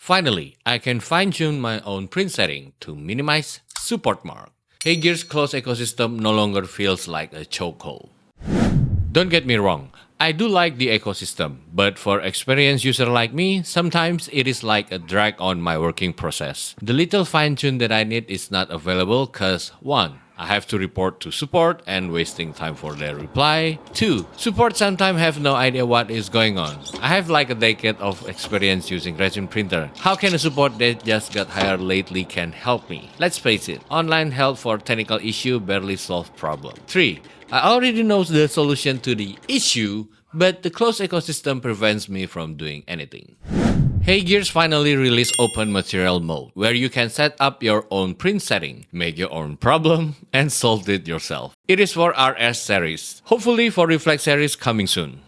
Finally, I can fine-tune my own print setting to minimize support mark. HeyGears closed ecosystem no longer feels like a chokehold. Don't get me wrong, I do like the ecosystem, but for experienced user like me, sometimes it is like a drag on my working process. The little fine-tune that I need is not available cause 1. I have to report to support and wasting time for their reply. 2. Support sometimes have no idea what is going on. I have like a decade of experience using resin printer. How can a support that just got hired lately can help me? Let's face it, online help for technical issue barely solve problem. 3. I already know the solution to the issue, but the closed ecosystem prevents me from doing anything. HeyGears finally released open material mode, where you can set up your own print setting, make your own problem, and solve it yourself. It is for RS series, hopefully for Reflex series coming soon.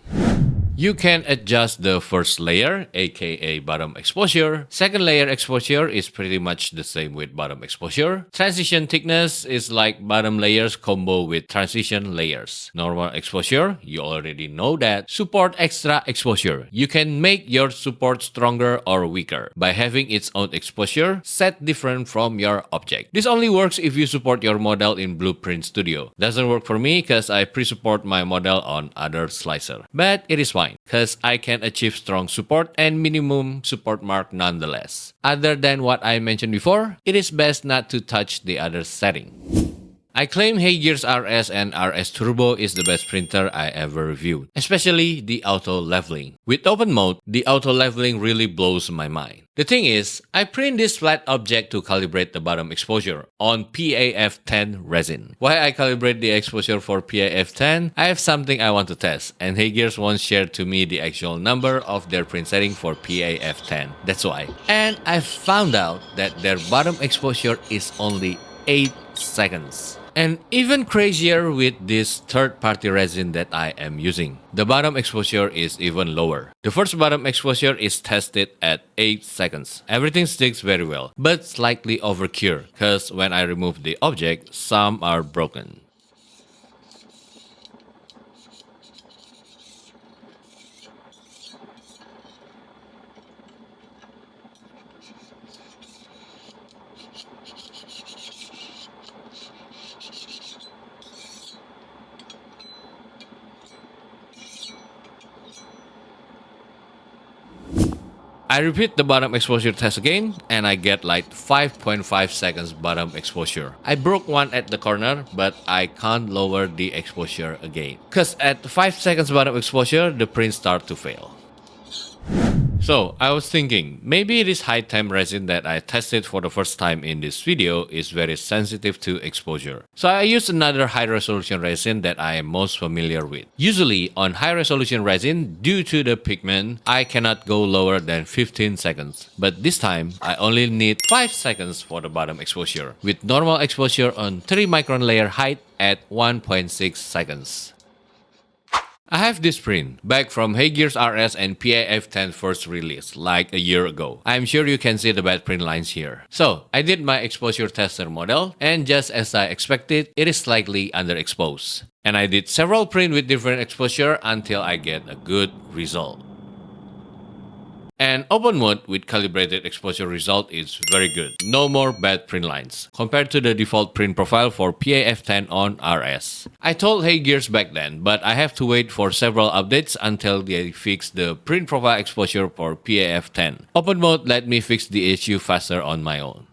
You can adjust the first layer, aka bottom exposure. Second layer exposure is pretty much the same with bottom exposure. Transition thickness is like bottom layers combo with transition layers. Normal exposure, you already know that. Support extra exposure. You can make your support stronger or weaker by having its own exposure set different from your object. This only works if you support your model in Blueprint Studio. Doesn't work for me because I pre-support my model on other slicer. But it is fine, because I can achieve strong support and minimum support mark nonetheless. Other than what I mentioned before, it is best not to touch the other setting. I claim HeyGears RS and RS Turbo is the best printer I ever reviewed, especially the auto leveling. With open mode, the auto leveling really blows my mind. The thing is, I print this flat object to calibrate the bottom exposure on PAF10 resin. Why I calibrate the exposure for PAF10? I have something I want to test, and HeyGears once shared to me the actual number of their print setting for PAF10. That's why. And I found out that their bottom exposure is only 8 seconds. And even crazier with this third-party resin that I am using. The bottom exposure is even lower. The first bottom exposure is tested at 8 seconds. Everything sticks very well, but slightly overcure, because when I remove the object, some are broken. I repeat the bottom exposure test again, and I get like 5.5 seconds bottom exposure. I broke one at the corner, but I can't lower the exposure again. Cause at 5 seconds bottom exposure, the print starts to fail. So, I was thinking, maybe this high temp resin that I tested for the first time in this video is very sensitive to exposure. So I used another high resolution resin that I am most familiar with. Usually, on high resolution resin, due to the pigment, I cannot go lower than 15 seconds. But this time, I only need 5 seconds for the bottom exposure, with normal exposure on 3 micron layer height at 1.6 seconds. I have this print back from HeyGears RS and PAF10 first release like a year ago. I'm sure you can see the bad print lines here. So I did my exposure tester model, and just as I expected, it is slightly underexposed. And I did several prints with different exposure until I get a good result. And open mode with calibrated exposure result is very good. No more bad print lines, compared to the default print profile for PAF10 on RS. I told HeyGears back then, but I have to wait for several updates until they fix the print profile exposure for PAF10. Open mode let me fix the issue faster on my own.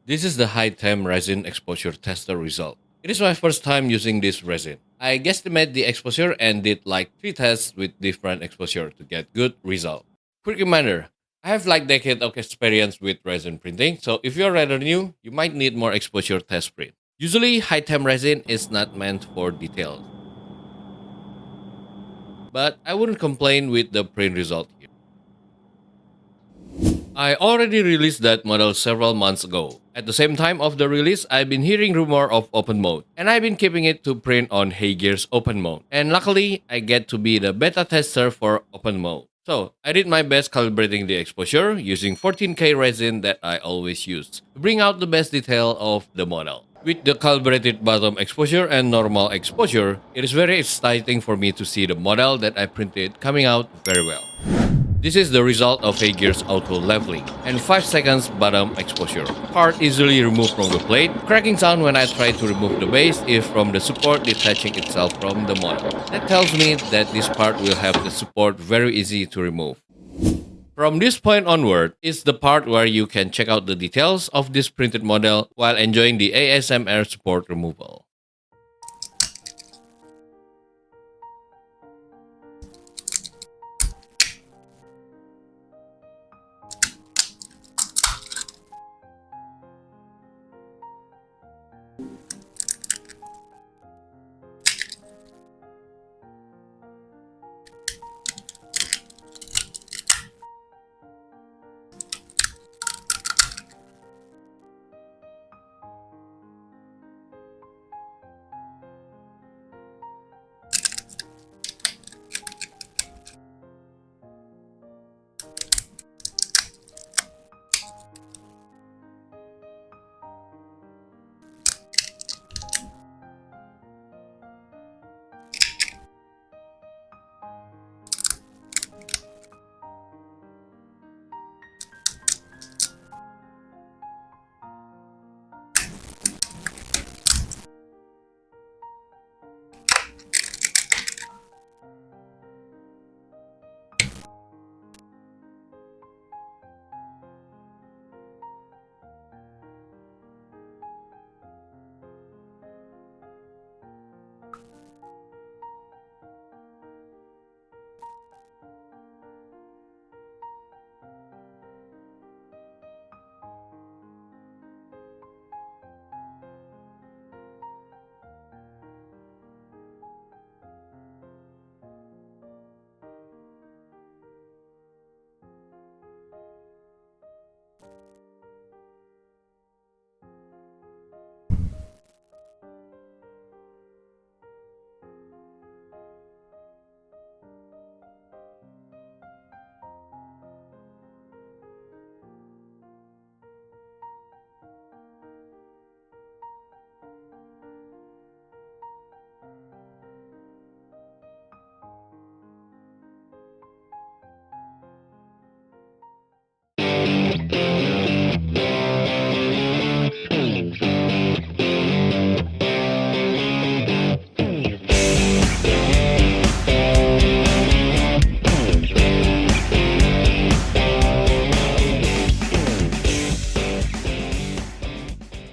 This is the high temp resin exposure tester result. It is my first time using this resin. I guesstimate the exposure and did like 3 tests with different exposure to get good result. Quick reminder, I have like decade of experience with resin printing, so if you're rather new, you might need more exposure test print. Usually, high temp resin is not meant for detail, but I wouldn't complain with the print result here. I already released that model several months ago. At the same time of the release, I've been hearing rumor of open mode, and I've been keeping it to print on HeyGears open mode. And luckily, I get to be the beta tester for open mode. So, I did my best calibrating the exposure using 14K resin that I always use to bring out the best detail of the model. With the calibrated bottom exposure and normal exposure, it is very exciting for me to see the model that I printed coming out very well. This is the result of HeyGears auto leveling and 5 seconds bottom exposure. Part easily removed from the plate. Cracking sound when I try to remove the base is from the support detaching itself from the model. That tells me that this part will have the support very easy to remove. From this point onward is the part where you can check out the details of this printed model while enjoying the ASMR support removal.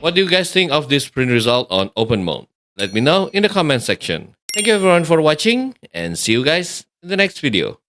What do you guys think of this print result on open mode? Let me know in the comment section. Thank you everyone for watching and see you guys in the next video.